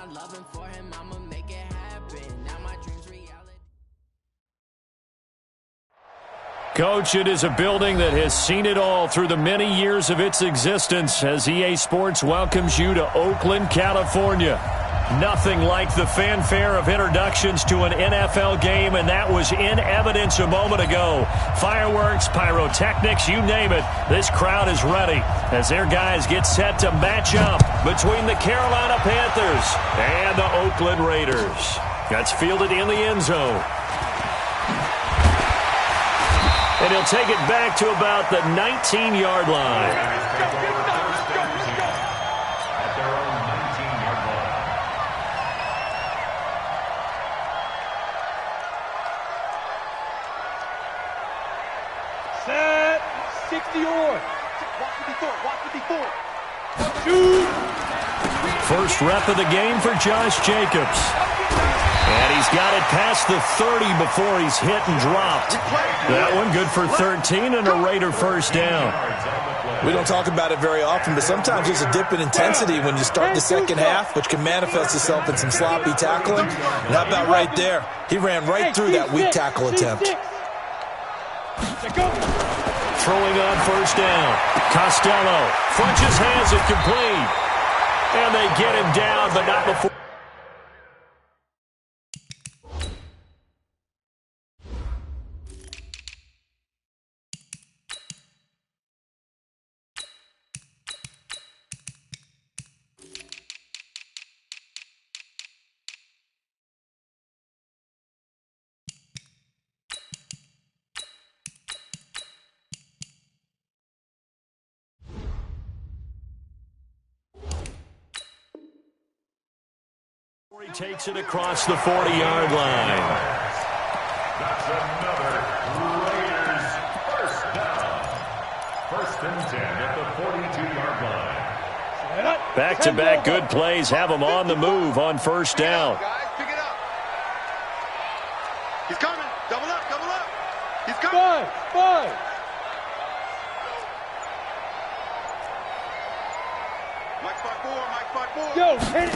found loving for him, I'ma make it happen. Now my dreams reality. Coach, it is a building that has seen it all through the many years of its existence as EA Sports welcomes you to Oakland, California. Nothing like the fanfare of introductions to an NFL game, and that was in evidence a moment ago. Fireworks, pyrotechnics, you name it. This crowd is ready as their guys get set to match up between the Carolina Panthers and the Oakland Raiders. That's fielded in the end zone. And he'll take it back to about the 19-yard line. Set, 60-yard. Watch the before. Shoot. First rep of the game for Josh Jacobs. And he's got it past the 30 before he's hit and dropped. That one good for 13 and a Raider first down. We don't talk about it very often, but sometimes there's a dip in intensity when you start the second half, which can manifest itself in some sloppy tackling. And how about right there? He ran right through that weak tackle attempt. Throwing on first down. Costello Funches has it complete. And they get him down, but not before. He takes it across the 40-yard line. That's another Raiders first down. First and 10 at the 42-yard line. Back-to-back good plays have him on the move on first down. Pick it up. He's coming. Double up. He's coming. Five. Mike 5-4. Yo, hit it.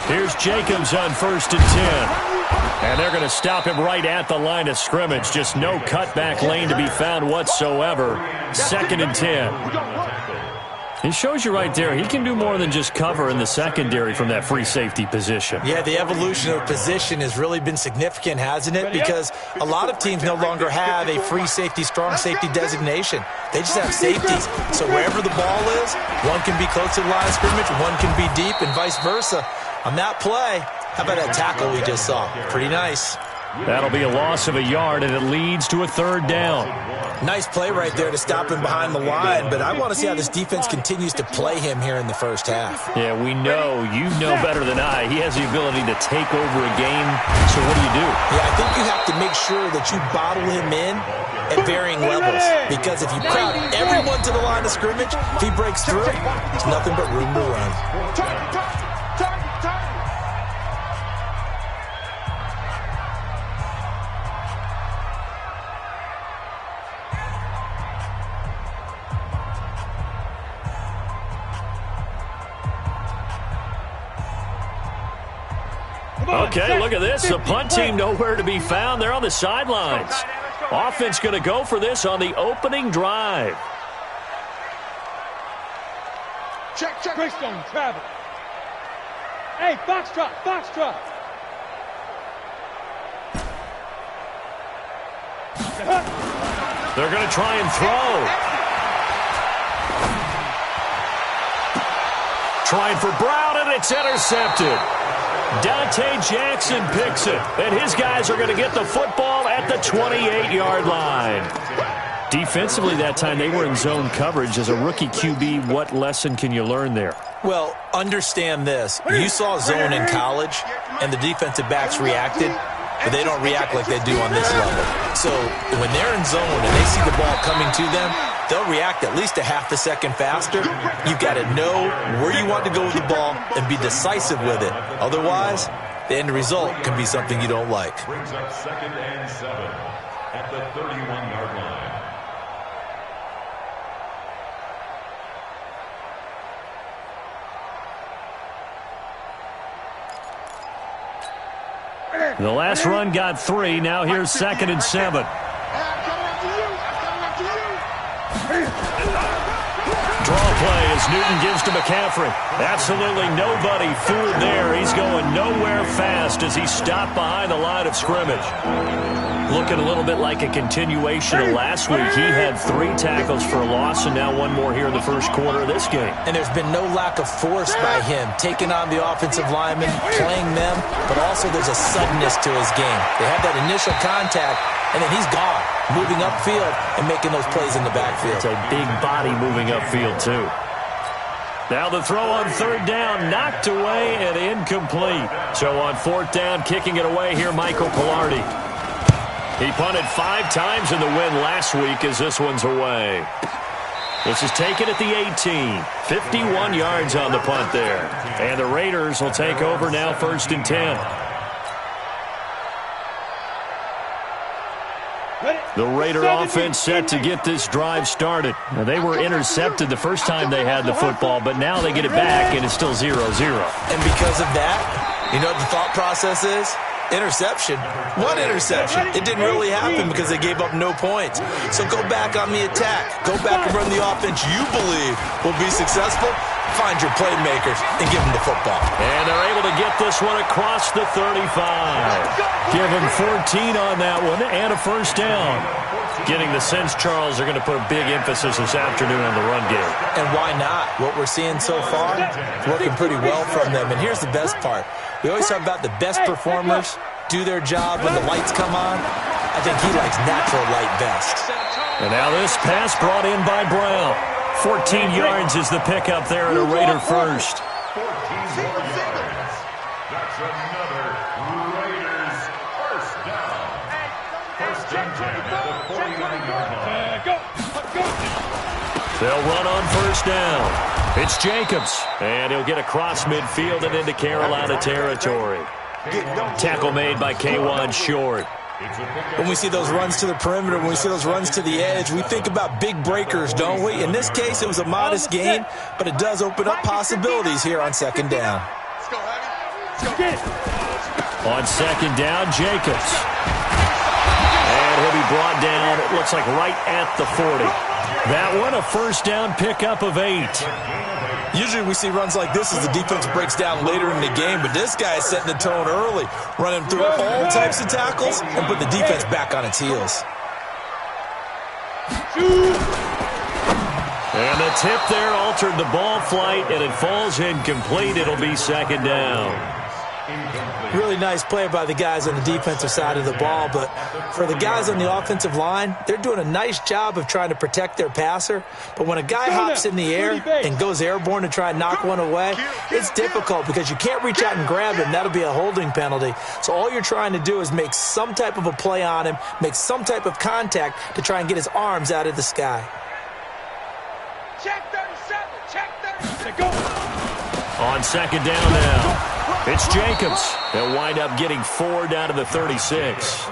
Here's Jacobs on first and 10. And they're going to stop him right at the line of scrimmage. Just no cutback lane to be found whatsoever. Second and 10. He shows you right there, he can do more than just cover in the secondary from that free safety position. Yeah, the evolution of position has really been significant, hasn't it? Because a lot of teams no longer have a free safety, strong safety designation. They just have safeties. So wherever the ball is, one can be close to the line of scrimmage, one can be deep, and vice versa. On that play, how about that tackle we just saw? Pretty nice. That'll be a loss of a yard, and it leads to a third down. Nice play right there to stop him behind the line, but I want to see how this defense continues to play him here in the first half. Yeah, we know. You know better than I. He has the ability to take over a game, so what do you do? Yeah, I think you have to make sure that you bottle him in at varying levels, because if you crowd everyone to the line of scrimmage, if he breaks through, there's nothing but room to run. Okay, look at this. The punt team nowhere to be found. They're on the sidelines. Offense going to go for this on the opening drive. Check. Greystone, travel. Hey, Foxtrot. They're going to try and throw. Trying for Brown, and it's intercepted. Dante Jackson picks it, and his guys are going to get the football at the 28-yard line. Defensively that time, they were in zone coverage. As a rookie QB, what lesson can you learn there? Well, understand this. You saw zone in college, and the defensive backs reacted, but they don't react like they do on this level. So when they're in zone and they see the ball coming to them, they'll react at least a half a second faster. You've got to know where you want to go with the ball and be decisive with it. Otherwise, the end result can be something you don't like. Brings up second and 7 at the 31-yard line. The last run got 3. Now here's 2nd and 7. Draw play as Newton gives to McCaffrey. Absolutely nobody fooled there. He's going nowhere fast as he stopped behind the line of scrimmage. Looking a little bit like a continuation of last week. He had 3 tackles for a loss and now 1 more here in the first quarter of this game. And there's been no lack of force by him, taking on the offensive linemen, playing them, but also there's a suddenness to his game. They have that initial contact, and then he's gone, moving upfield and making those plays in the backfield. It's a big body moving upfield, too. Now the throw on 3rd down, knocked away and incomplete. So on 4th down, kicking it away here, Michael Pilardi. He punted 5 times in the win last week as this one's away. This is taken at the 18. 51 yards on the punt there. And the Raiders will take over now 1st and 10. The Raider offense set to get this drive started. Now, they were intercepted the first time they had the football, but now they get it back, and it's still 0-0. And because of that, you know what the thought process is? Interception. 1 interception. It didn't really happen because they gave up no points. So go back on the attack. Go back and run the offense you believe will be successful. Find your playmakers and give them the football. And they're able to get this one across the 35. Give them 14 on that one and a 1st down. Getting the sense, Charles, they're going to put a big emphasis this afternoon on the run game. And why not? What we're seeing so far, working pretty well from them. And here's the best part. We always talk about the best performers do their job when the lights come on. I think he likes natural light best. And now this pass brought in by Brown. 14 yards is the pickup there at a Raider first. 14 more yards. That's another Raiders first down. 1st and 10 at the 49-yard line. They'll run on 1st down. It's Jacobs, and he'll get across midfield and into Carolina territory. Tackle made by K'Wan Short. When we see those runs to the perimeter, when we see those runs to the edge, we think about big breakers, don't we? In this case, it was a modest gain, but it does open up possibilities here on 2nd down. On 2nd down, Jacobs. And he'll be brought down, it looks like right at the 40. That one, a 1st down pickup of 8. Usually we see runs like this as the defense breaks down later in the game, but this guy is setting the tone early, running through all types of tackles and put the defense back on its heels. And the tip there altered the ball flight, and it falls incomplete. It'll be 2nd down. Really nice play by the guys on the defensive side of the ball, but for the guys on the offensive line, they're doing a nice job of trying to protect their passer. But when a guy hops in the air and goes airborne to try and knock one away, it's difficult because you can't reach out and grab him. That'll be a holding penalty. So all you're trying to do is make some type of a play on him, make some type of contact to try and get his arms out of the sky. Check 37. Check 37. Go. On 2nd down now. It's Jacobs. They'll wind up getting 4 down to the 36.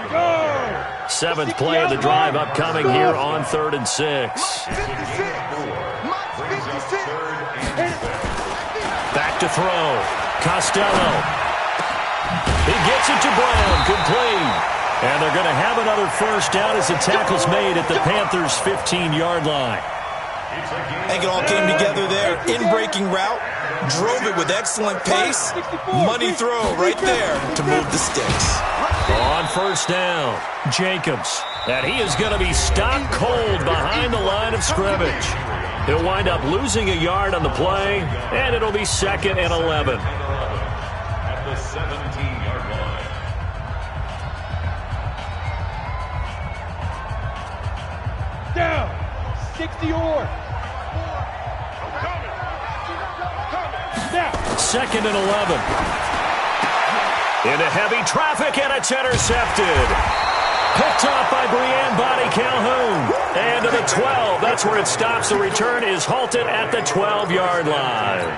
7th play of the drive upcoming here on 3rd and 6. Back to throw. Costello. He gets it to Brown. Complete. And they're going to have another 1st down as the tackle's made at the Panthers' 15-yard line. I think it all came together there. In-breaking route. Drove it with excellent pace. Money throw right there to move the sticks. On 1st down, Jacobs. And he is going to be stopped cold behind the line of scrimmage. He'll wind up losing a yard on the play, and it'll be 2nd and 11. At the 17-yard line. Down. 60 or. Now. 2nd and 11. Into heavy traffic, and it's intercepted. Picked off by Breanne Bonnie Calhoun. And to the 12. That's where it stops. The return is halted at the 12-yard line.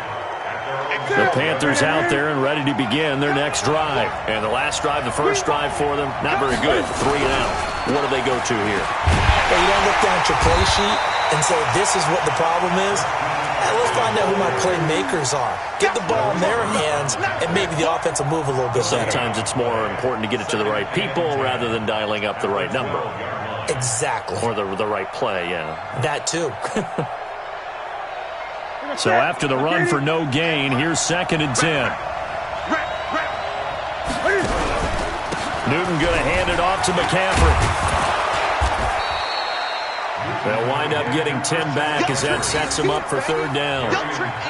The Panthers out there and ready to begin their next drive. And the last drive, the first drive for them, not very good. 3 and out. What do they go to here? Well, you don't look down at your play sheet and say this is what the problem is. Let's find out who my playmakers are. Get the ball in their hands, and maybe the offense will move a little bit better. Sometimes it's more important to get it to the right people rather than dialing up the right number. Exactly. Or the right play, yeah. That too. So after the run for no gain, here's 2nd and 10. Newton going to hand it off to McCaffrey. They'll wind up getting 10 back as that sets them up for 3rd down.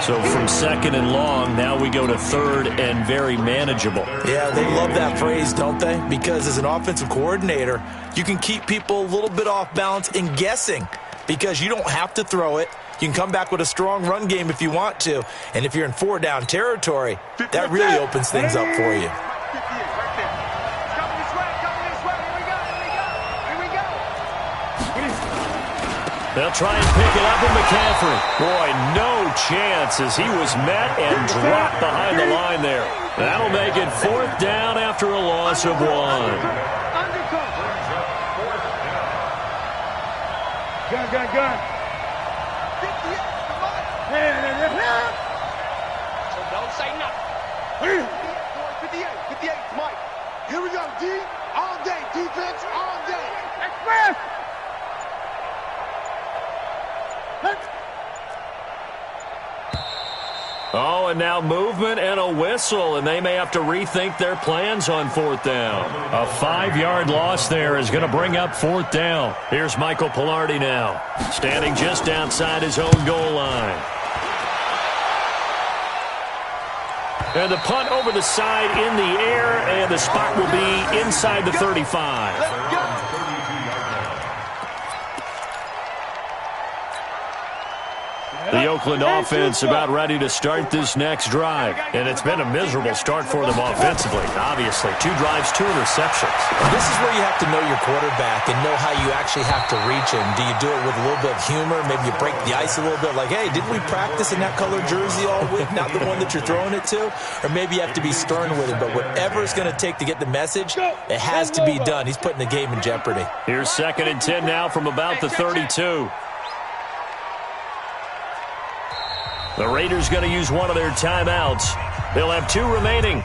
So from 2nd and long, now we go to 3rd and very manageable. Yeah, they love that phrase, don't they? Because as an offensive coordinator, you can keep people a little bit off balance and guessing because you don't have to throw it. You can come back with a strong run game if you want to. And if you're in 4-down territory, that really opens things up for you. They'll try and pick it up with McCaffrey. Boy, no chance as he was met and dropped behind the line there. That'll make it 4th down after a loss of 1. Gun. So don't say nothing. 58, Mike. Here we go, D. All day, defense, all day. Express! Oh, and now movement and a whistle, and they may have to rethink their plans on 4th down. A 5-yard loss there is going to bring up 4th down. Here's Michael Pilardi now, standing just outside his own goal line. And the punt over the side in the air, and the spot will be inside the 35. The Oakland offense about ready to start this next drive. And it's been a miserable start for them offensively, obviously. 2 drives, 2 interceptions. And this is where you have to know your quarterback and know how you actually have to reach him. Do you do it with a little bit of humor? Maybe you break the ice a little bit like, hey, didn't we practice in that color jersey all week? Not the one that you're throwing it to? Or maybe you have to be stern with him. But whatever it's going to take to get the message, it has to be done. He's putting the game in jeopardy. Here's 2nd and 10 now from about the 32. The Raiders going to use one of their timeouts. They'll have 2 remaining.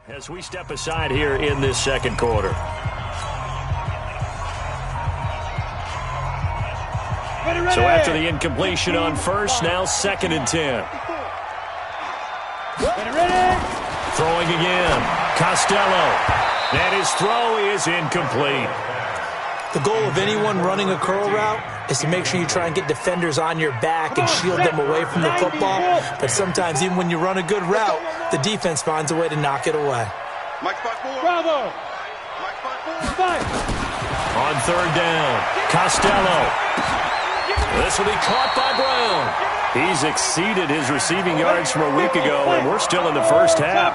As we step aside here in this 2nd quarter. So after the incompletion on 1st, now 2nd and 10. Throwing again. Costello. And his throw is incomplete. The goal of anyone running a curl route is to make sure you try and get defenders on your back and shield them away from the football. But sometimes, even when you run a good route, the defense finds a way to knock it away. Mike, spot 4. Bravo! Mike, spot 4. On 3rd down, Costello. This will be caught by Brown. He's exceeded his receiving yards from a week ago, and we're still in the 1st half.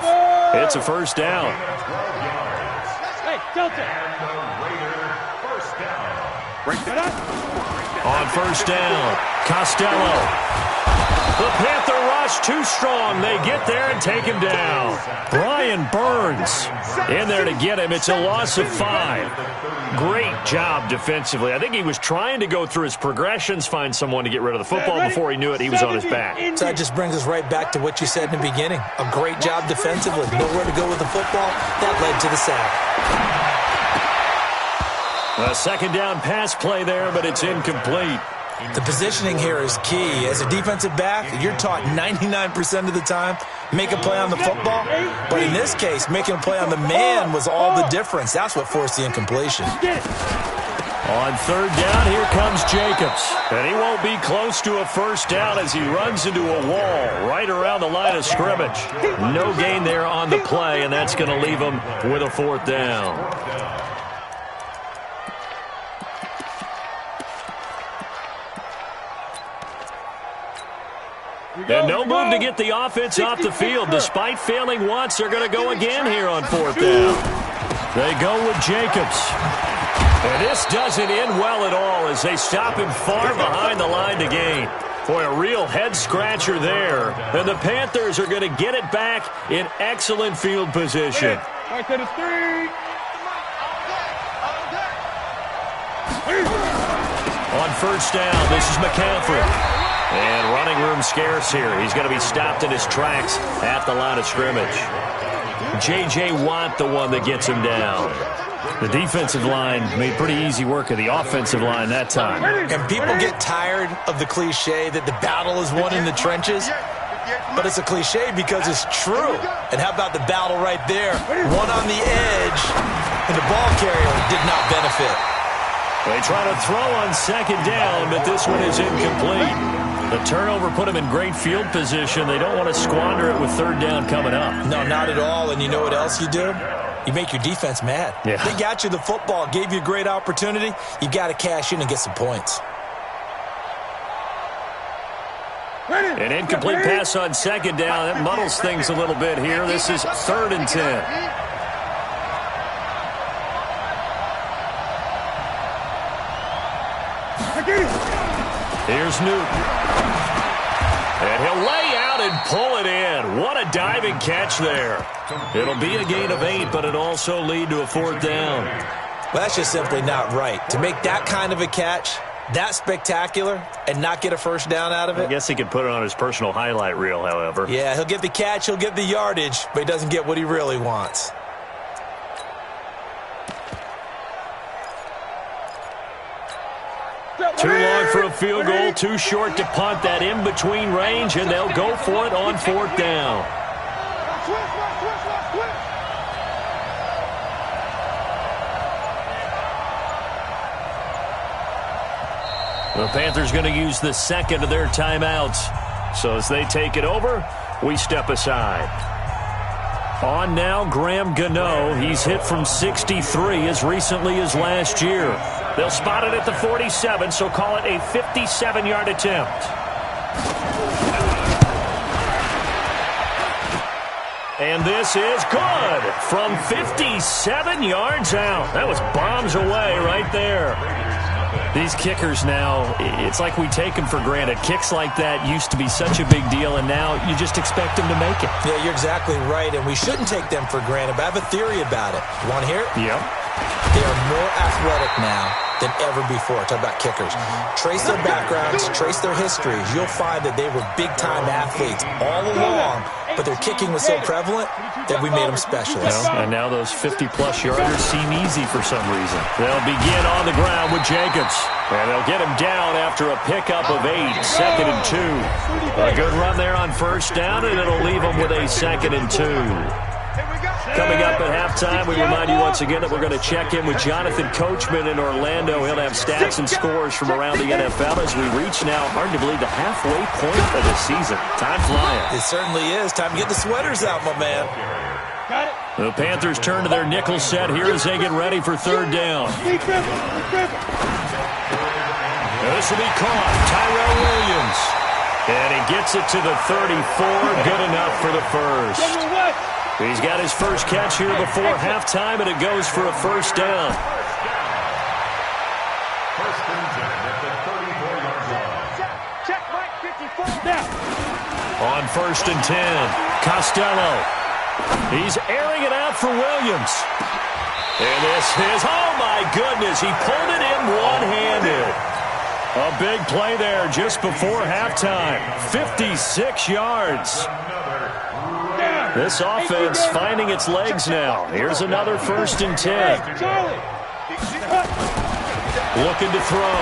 It's a 1st down. Hey, Delta! On 1st down, Costello. The Panther rush too strong. They get there and take him down. Brian Burns in there to get him. It's a loss of 5. Great job defensively. I think he was trying to go through his progressions, find someone to get rid of the football. Before he knew it, he was on his back. So that just brings us right back to what you said in the beginning. A great job defensively. Nowhere to go with the football. That led to the sack. A 2nd down pass play there, but it's incomplete. The positioning here is key. As a defensive back, you're taught 99% of the time, make a play on the football. But in this case, making a play on the man was all the difference. That's what forced the incompletion. On 3rd down, here comes Jacobs. And he won't be close to a 1st down as he runs into a wall right around the line of scrimmage. No gain there on the play, and that's going to leave him with a 4th down. And no move to get the offense off the field. Despite failing once, they're going to go again here on 4th down. They go with Jacobs. And this doesn't end well at all as they stop him far behind the line to gain. Boy, a real head-scratcher there. And the Panthers are going to get it back in excellent field position. Back to the street. On 1st down, this is McCaffrey. And running room scarce here. He's going to be stopped in his tracks at the line of scrimmage. J.J. Watt, the one that gets him down. The defensive line made pretty easy work of the offensive line that time. And people get tired of the cliche that the battle is won in the trenches. But it's a cliche because it's true. And how about the battle right there? One on the edge, and the ball carrier did not benefit. They try to throw on 2nd down, but this one is incomplete. The turnover put them in great field position. They don't want to squander it with 3rd down coming up. No, not at all. And you know what else you do? You make your defense mad. Yeah. They got you the football, gave you a great opportunity. You got to cash in and get some points. An incomplete pass on 2nd down. That muddles things a little bit here. This is 3rd and 10. Here's Newton. And he'll lay out and pull it in. What a diving catch there. It'll be a gain of 8, but it'll also lead to a 4th down. Well, that's just simply not right. To make that kind of a catch, that spectacular, and not get a 1st down out of it. I guess he could put it on his personal highlight reel, however. Yeah, he'll get the catch, he'll get the yardage, but he doesn't get what he really wants. Too long for a field goal, too short to punt that in-between range, and they'll go for it on 4th down. The Panthers going to use the 2nd of their timeouts. So as they take it over, we step aside. On now, Graham Gano. He's hit from 63 as recently as last year. They'll spot it at the 47, so call it a 57-yard attempt. And this is good from 57 yards out. That was bombs away right there. These kickers now, it's like we take them for granted. Kicks like that used to be such a big deal, and now you just expect them to make it. Yeah, you're exactly right, and we shouldn't take them for granted, but I have a theory about it. You want to hear it? Yep. They are more athletic now than ever before. Talk about kickers. Trace their backgrounds, trace their histories. You'll find that they were big-time athletes all along, but their kicking was so prevalent that we made them specialists. And now those 50-plus yarders seem easy for some reason. They'll begin on the ground with Jacobs. And they'll get him down after a pickup of 8, 2nd and 2. A good run there on 1st down, and it'll leave them with a 2nd and 2. Coming up at halftime, we remind you once again that we're going to check in with Jonathan Coachman in Orlando. He'll have stats and scores from around the NFL as we reach now, hard to believe, the halfway point of the season. Time flying. It certainly is. Time to get the sweaters out, my man. The Panthers turn to their nickel set here as they get ready for 3rd down. This will be caught. Tyrell Williams. And he gets it to the 34. Good enough for the 1st. He's got his first catch here before halftime, and it goes for a 1st down. 1st and 10 at the 34-yard line. Check, Mike, 54. Now. On 1st and 10, Costello. He's airing it out for Williams. And this is, oh my goodness, he pulled it in one-handed. A big play there just before halftime. 56 yards. This offense finding its legs now. Here's another 1st and 10. Looking to throw.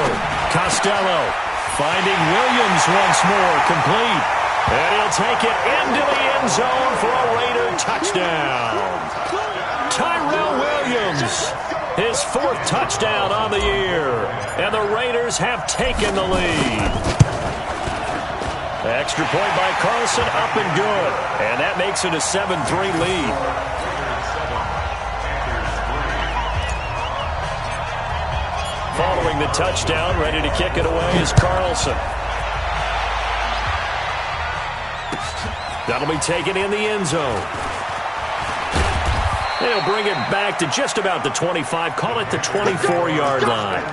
Costello finding Williams once more, complete. And he'll take it into the end zone for a Raider touchdown. Tyrell Williams, his 4th touchdown on the year. And the Raiders have taken the lead. Extra point by Carlson, up and good. And that makes it a 7-3 lead. Following the touchdown, ready to kick it away is Carlson. That'll be taken in the end zone. They'll bring it back to just about the 25. Call it the 24-yard line.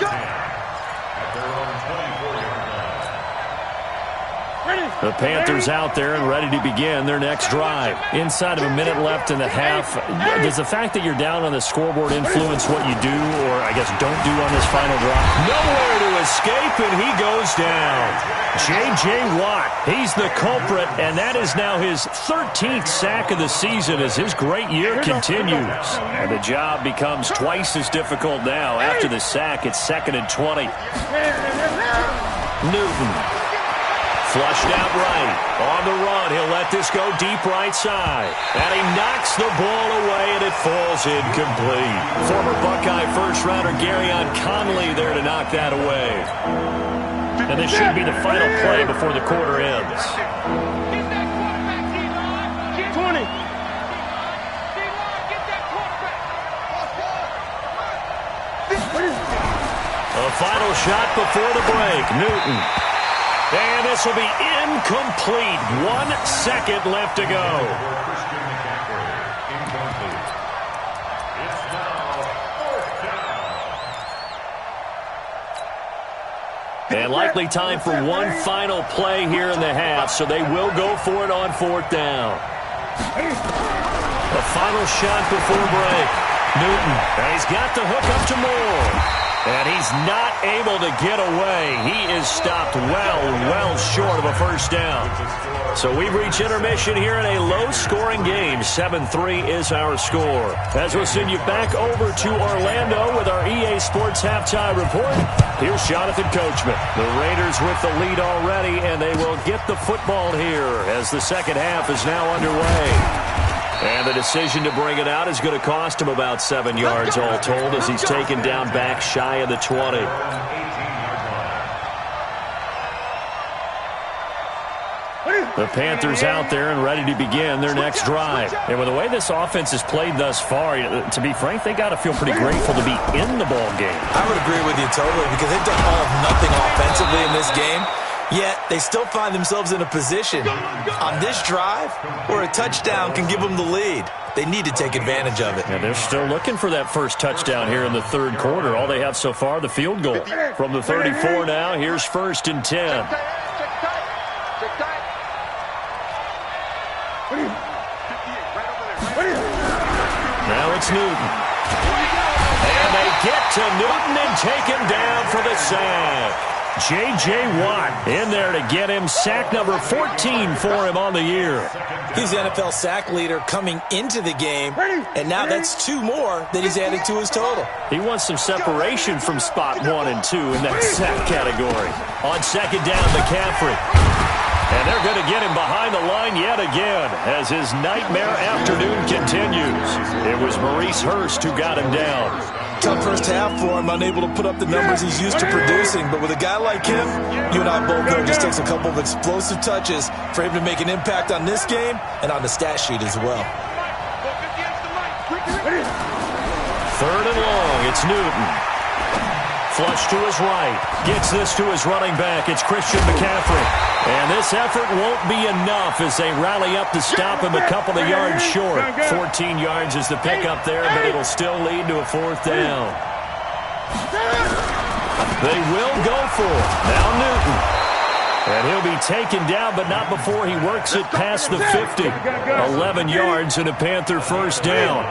The Panthers out there and ready to begin their next drive. Inside of a minute left in the half, does the fact that you're down on the scoreboard influence what you do, or I guess don't do on this final drive? Nowhere to escape, and he goes down. J.J. Watt, he's the culprit, and that is now his 13th sack of the season as his great year continues. And the job becomes twice as difficult now. After the sack, it's 2nd and 20. Newton. Flushed out right. On the run, he'll let this go deep right side. And he knocks the ball away, and it falls incomplete. Former Buckeye first-rounder Garyon Conley there to knock that away. And this should be the final play before the quarter ends. 20. A final shot before the break. Newton. And this will be incomplete. 1 second left to go. It's now 4th down. And likely time for one final play here in the half, so they will go for it on 4th down. A final shot before break. Newton, and he's got the hook up to Moore. And he's not able to get away. He is stopped well short of a first down. So we've reached intermission here in a low-scoring game. 7-3 is our score. As we'll send you back over to Orlando with our EA Sports Halftime Report, here's Jonathan Coachman. The Raiders with the lead already, and they will get the football here as the second half is now underway. And the decision to bring it out is going to cost him about 7 yards all told as he's taken down back shy of the 20. The Panthers out there and ready to begin their next drive. And with the way this offense has played thus far, to be frank, they got to feel pretty grateful to be in the ball game. I would agree with you totally because they've done all of nothing offensively in this game. Yet, they still find themselves in a position on this drive where a touchdown can give them the lead. They need to take advantage of it. And they're still looking for that first touchdown here in the third quarter. All they have so far, the field goal. From the 34 now, here's 1st and 10. Now it's Newton. And they get to Newton and take him down for the sack. J.J. Watt in there to get him sack number 14 for him on the year. He's the NFL sack leader coming into the game, and now that's 2 more that he's added to his total. He wants some separation from spot 1 and 2 in that sack category. On 2nd down, McCaffrey. And they're going to get him behind the line yet again as his nightmare afternoon continues. It was Maurice Hurst who got him down. Tough first half for him, unable to put up the numbers he's used to producing. But with a guy like him, you and I both know it just takes a couple of explosive touches for him to make an impact on this game and on the stat sheet as well. 3rd and long, it's Newton. Flush to his right. Gets this to his running back. It's Christian McCaffrey. And this effort won't be enough as they rally up to stop him a couple of yards short. 14 yards is the pickup there, but it'll still lead to a 4th down. They will go for it. Now Newton. And he'll be taken down, but not before he works it past the 50. 11 yards and a Panther first down.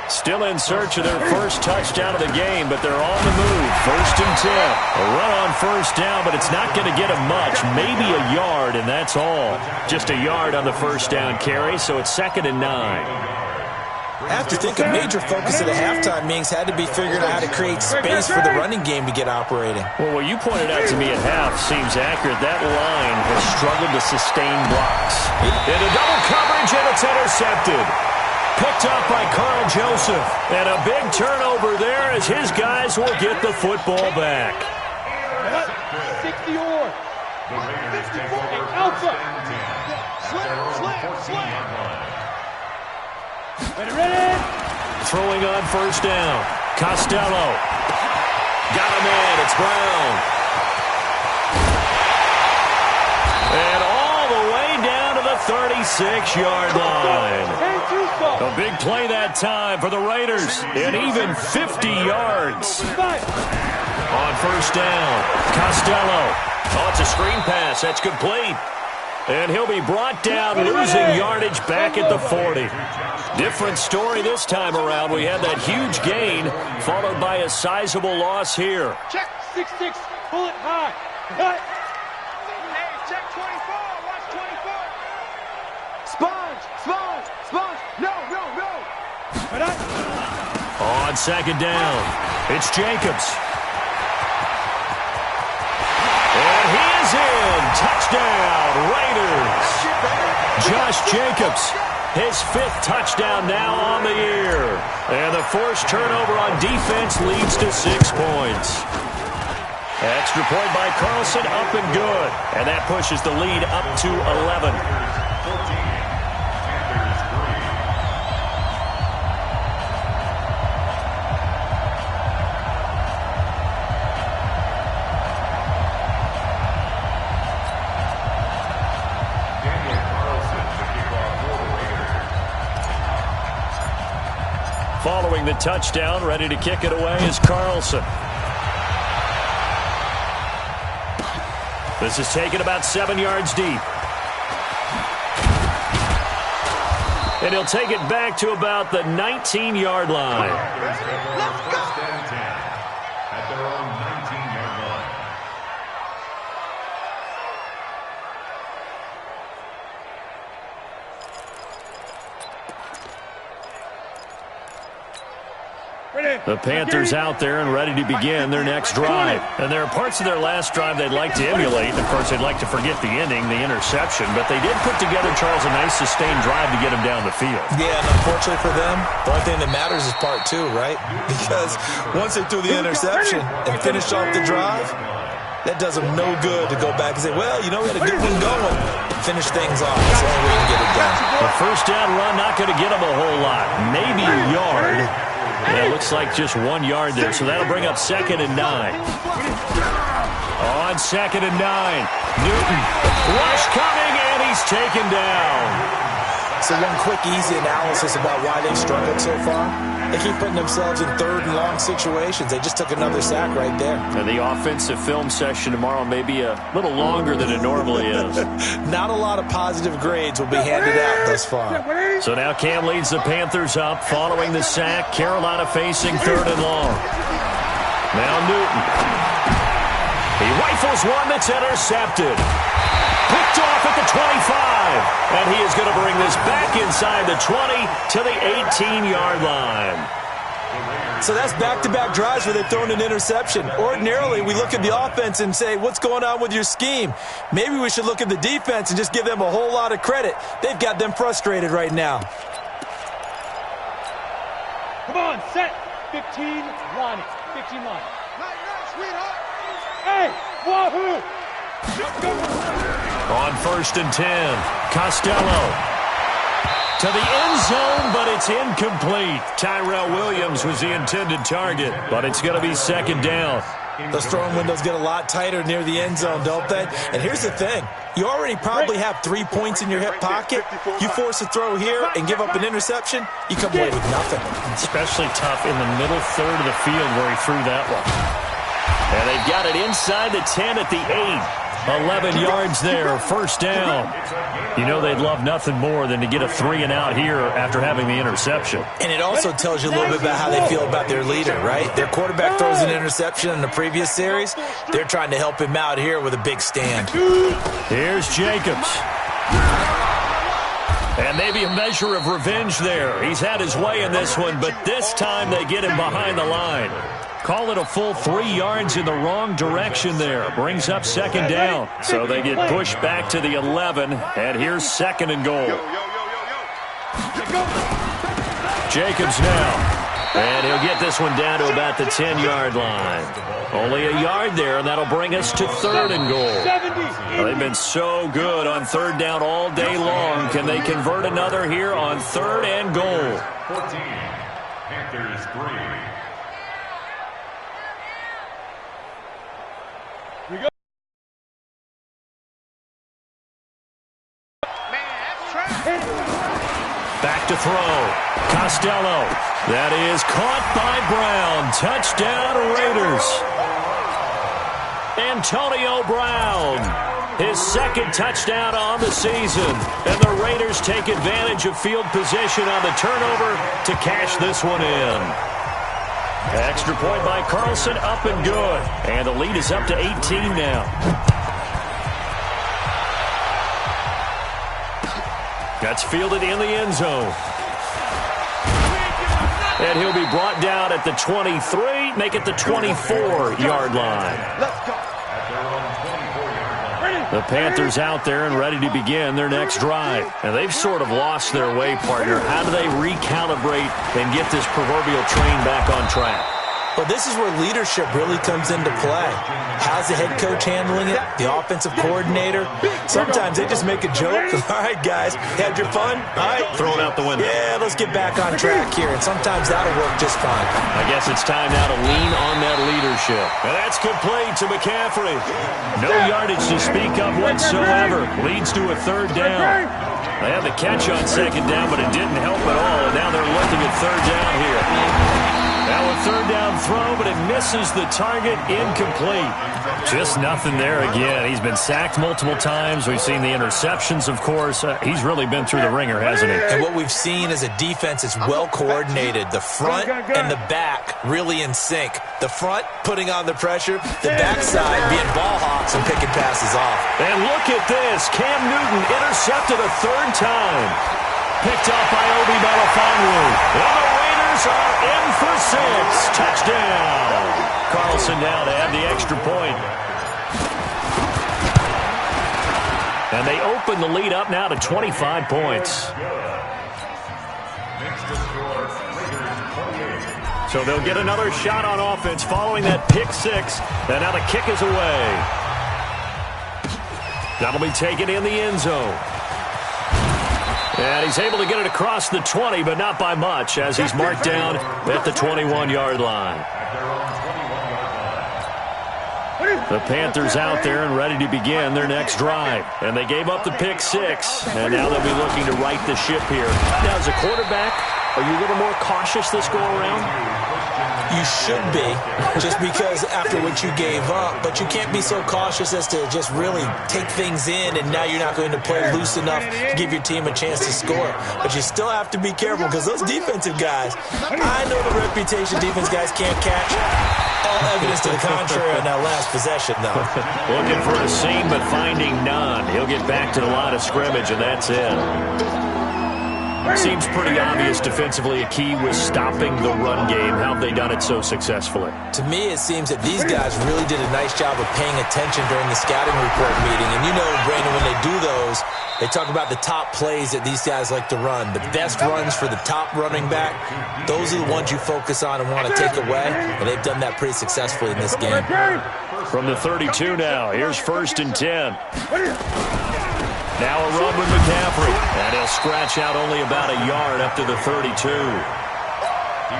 Still in search of their first touchdown of the game, but they're on the move. 1st and 10. A run on first down, but it's not going to get them much. Maybe a yard, and that's all. Just a yard on the first down carry, so it's 2nd and 9. I have to think a major focus of the halftime meetings had to be figuring out how to create space for the running game to get operating. Well, what you pointed out to me at half seems accurate. That line has struggled to sustain blocks. Into double coverage, and it's intercepted. Picked up by Carl Joseph. And a big turnover there as his guys will get the football back. 60 or. Alpha. Ready. Throwing on first down. Costello. Got him in. It's Brown. And all the way down to the 36-yard line. A big play that time for the Raiders. An even 50 yards. On first down, Costello. Oh, it's a screen pass. That's complete. And he'll be brought down, losing yardage back at the 40. Different story this time around. We had that huge gain, followed by a sizable loss here. Check 6-6. Pull it high. Cut. Hey, check 24. Watch 24. Sponge. No. On second down, it's Jacobs. And he is in. Touchdown, Raiders. Josh Jacobs, his 5th touchdown now on the year. And the forced turnover on defense leads to 6 points. Extra point by Carlson, up and good. And that pushes the lead up to 11. Following the touchdown, ready to kick it away is Carlson. This is taken about 7 yards deep. And he'll take it back to about the 19-yard line. First and 10 at their own 19-yard line. The Panthers out there and ready to begin their next drive. And there are parts of their last drive they'd like to emulate. Of course, they'd like to forget the ending, the interception. But they did put together, Charles, a nice sustained drive to get him down the field. Yeah, and unfortunately for them, the only thing that matters is part 2, right? Because once they threw the interception and finished off the drive, that does them no good to go back and say, well, you know, we had a good one going. Finish things off. That's the only way you can get it done. The first down run not going to get them a whole lot. Maybe a yard. And it looks like just 1 yard there, so that'll bring up 2nd and 9. On 2nd and 9, Newton. Rush coming, and he's taken down. So one quick, easy analysis about why they've struggled so far. They keep putting themselves in 3rd and long situations. They just took another sack right there. And the offensive film session tomorrow may be a little longer than it normally is. Not a lot of positive grades will be handed out thus far. So now Cam leads the Panthers up following the sack. Carolina facing 3rd and long. Now Newton. He rifles one that's intercepted. Picked off at the 25. And he is going to bring this back inside the 20 to the 18-yard line. So that's back-to-back drives where they've thrown an interception. Ordinarily, we look at the offense and say, what's going on with your scheme? Maybe we should look at the defense and just give them a whole lot of credit. They've got them frustrated right now. Come on, set. 15 line. 15 line. Night, sweetheart. Hey, wahoo! On 1st and 10, Costello. To the end zone, but it's incomplete. Tyrell Williams was the intended target, but it's going to be 2nd down. Those throwing windows get a lot tighter near the end zone, don't they? And here's the thing. You already probably have 3 points in your hip pocket. You force a throw here and give up an interception, you come away with nothing. Especially tough in the middle 3rd of the field where he threw that one. And they've got it inside the 10 at the 8. 11 yards there, 1st down. You know they'd love nothing more than to get a 3 and out here after having the interception. And it also tells you a little bit about how they feel about their leader, right? Their quarterback throws an interception in the previous series. They're trying to help him out here with a big stand. Here's Jacobs. And maybe a measure of revenge there. He's had his way in this one, but this time they get him behind the line. Call it a full 3 yards in the wrong direction there. Brings up 2nd down. So they get pushed back to the 11, and here's 2nd and goal. Jacobs now. And he'll get this one down to about the 10-yard line. Only a yard there, and that'll bring us to 3rd and goal. They've been so good on 3rd down all day long. Can they convert another here on 3rd and goal? 14, Panthers 3. Man, that's Back to throw. Costello. That is caught by Brown. Touchdown, Raiders. Antonio Brown. His second touchdown on the season. And the Raiders take advantage of field position on the turnover to cash this one in. Extra point by Carlson, up and good. And the lead is up to 18 now. That's fielded in the end zone. And he'll be brought down at the 23, make it the 24-yard line. Let's go. The Panthers out there and ready to begin their next drive. And they've sort of lost their way, partner. How do they recalibrate and get this proverbial train back on track? Well, this is where leadership really comes into play. How's the head coach handling it? The offensive coordinator? Sometimes they just make a joke. All right, guys, had your fun? All right. Throw it out the window. Yeah, let's get back on track here. And sometimes that'll work just fine. I guess it's time now to lean on that leadership. And that's complete to McCaffrey. No yardage to speak of whatsoever. Leads to a third down. They had the catch on second down, but it didn't help at all. And now they're looking at third down here. Now a third down throw, but it misses the target, incomplete. Just nothing there again. He's been sacked multiple times. We've seen the interceptions, of course. He's really been through the ringer, hasn't he? And what we've seen is a defense that's well coordinated. The front and the back really in sync. The front putting on the pressure, the backside being ball hawks and picking passes off. And look at this. Cam Newton intercepted a third time. Picked off by Obi Melifonwu. And the Raiders are in for 6. Touchdown. Carlson now to add the extra point. And they open the lead up now to 25 points. So they'll get another shot on offense following that pick 6. And now the kick is away. That'll be taken in the end zone. And he's able to get it across the 20, but not by much, as he's marked down at the 21-yard line. The Panthers out there and ready to begin their next drive. And they gave up the pick 6, and now they'll be looking to right the ship here. Now, as a quarterback, are you a little more cautious this go-around? You should be, just because after what you gave up, but you can't be so cautious as to just really take things in, and now you're not going to play loose enough to give your team a chance to score. But you still have to be careful, because those defensive guys, I know the reputation defense guys can't catch. All evidence to the contrary on that last possession, though. Looking for a seam, but finding none. He'll get back to the line of scrimmage, and that's it. Seems pretty obvious defensively a key was stopping the run game. How have they done it so successfully? To me, it seems that these guys really did a nice job of paying attention during the scouting report meeting. And you know, Brandon, when they do those, they talk about the top plays that these guys like to run. The best runs for the top running back, those are the ones you focus on and want to take away. And they've done that pretty successfully in this game. From the 32 now, here's 1st and 10. Now a run with McCaffrey, and he'll scratch out only about a yard up to the 32.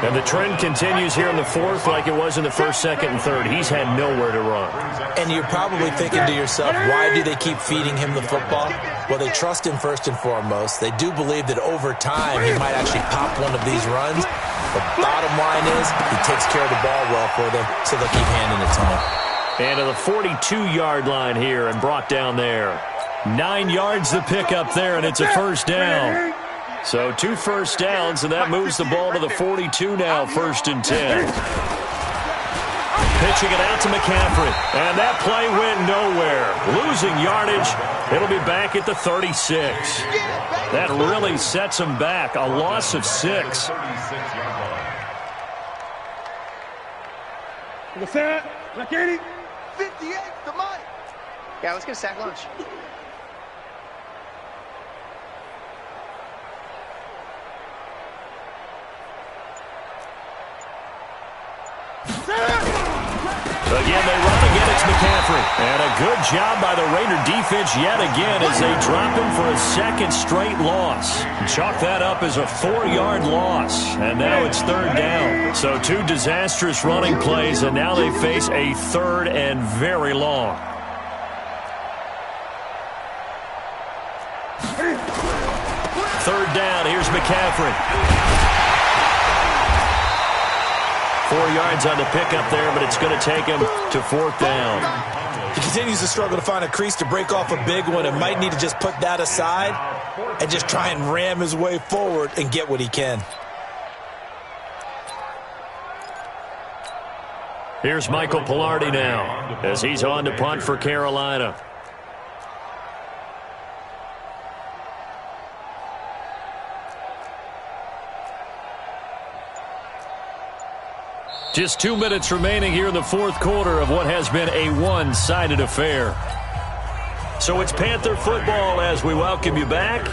And the trend continues here in the 4th like it was in the 1st, 2nd, and 3rd. He's had nowhere to run. And you're probably thinking to yourself, why do they keep feeding him the football? Well, they trust him first and foremost. They do believe that over time he might actually pop one of these runs. The bottom line is he takes care of the ball well for them, so they'll keep handing it to him. And to the 42-yard line here and brought down there. 9 yards the pick up there, and it's a 1st down. So 2 first downs, and that moves the ball to the 42 now, 1st and 10. Pitching it out to McCaffrey, and that play went nowhere. Losing yardage, it'll be back at the 36. That really sets him back, a loss of 6. What's that? 58, the money. Yeah, let's get a sack lunch. Again, they run again. It's McCaffrey. And a good job by the Raider defense yet again as they drop him for a 2nd straight loss. Chalk that up as a 4-yard loss. And now it's 3rd down. So 2 disastrous running plays, and now they face a 3rd and very long. Third down, here's McCaffrey. 4 yards on the pickup there, but it's going to take him to fourth down. He continues to struggle to find a crease to break off a big one and might need to just put that aside and just try and ram his way forward and get what he can. Here's Michael Pilardi now as he's on to punt for Carolina. Just 2 minutes remaining here in the fourth quarter of what has been a one-sided affair. So it's Panther football as we welcome you back.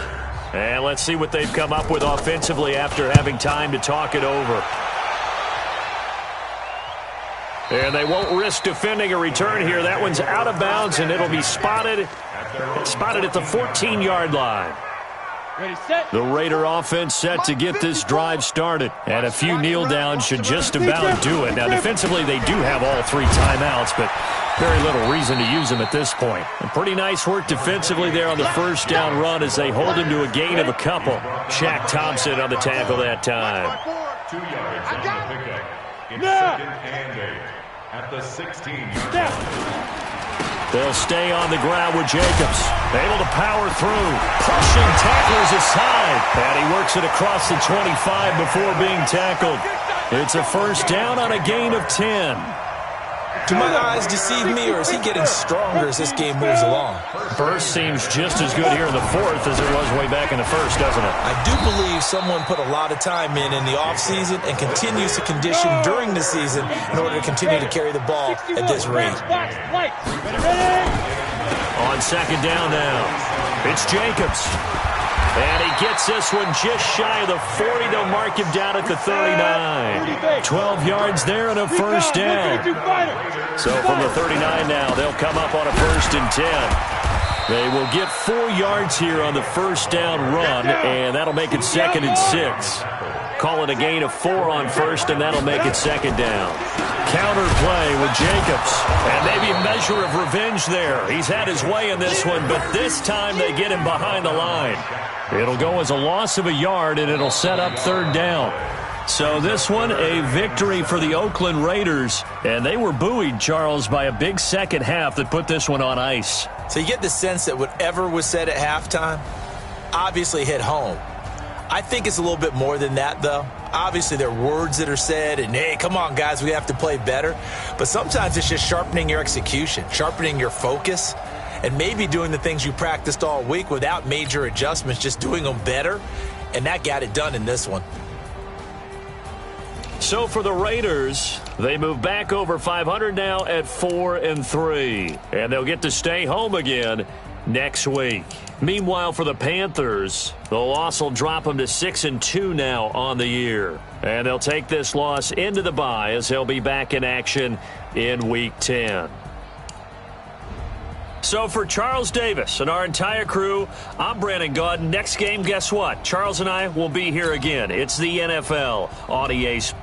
And let's see what they've come up with offensively after having time to talk it over. And they won't risk defending a return here. That one's out of bounds, and it'll be spotted at the 14-yard line. Ready, set. The Raider offense set to get this drive started. And a few kneel downs should just about do it. Now, defensively, they do have all 3 timeouts, but very little reason to use them at this point. And pretty nice work defensively there on the first down run as they hold him to a gain of a couple. Shaq Thompson on the tackle that time. 2 yards on the pickup. It's second and 8 at the 16-yard line. They'll stay on the ground with Jacobs. Able to power through. Crushing tacklers aside. And he works it across the 25 before being tackled. It's a first down on a gain of 10. Do my eyes deceive me, or is he getting stronger as this game moves along? First seems just as good here in the fourth as it was way back in the first, doesn't it? I do believe someone put a lot of time in the offseason and continues to condition during the season in order to continue to carry the ball at this rate. On second down now, it's Jacobs. And he gets this one just shy of the 40. They'll mark him down at the 39. 12 yards there and a first down. So from the 39 now, they'll come up on a 1st and 10. They will get 4 yards here on the first down run, and that'll make it 2nd and 6. Call it a gain of 4 on first, and that'll make it 2nd down. Counter play with Jacobs. And maybe a measure of revenge there. He's had his way in this one, but this time they get him behind the line. It'll go as a loss of a yard, and it'll set up 3rd down. So this one, a victory for the Oakland Raiders. And they were buoyed, Charles, by a big second half that put this one on ice. So you get the sense that whatever was said at halftime obviously hit home. I think it's a little bit more than that, though. Obviously, there are words that are said, and, hey, come on, guys, we have to play better. But sometimes it's just sharpening your execution, sharpening your focus, and maybe doing the things you practiced all week without major adjustments, just doing them better. And that got it done in this one. So for the Raiders, they move back over 500 now at 4-3. And they'll get to stay home again next week. Meanwhile, for the Panthers, the loss will drop them to 6-2 now on the year. And they'll take this loss into the bye as they'll be back in action in Week 10. So for Charles Davis and our entire crew, I'm Brandon Gaudin. Next game, guess what? Charles and I will be here again. It's the NFL on EA Sports.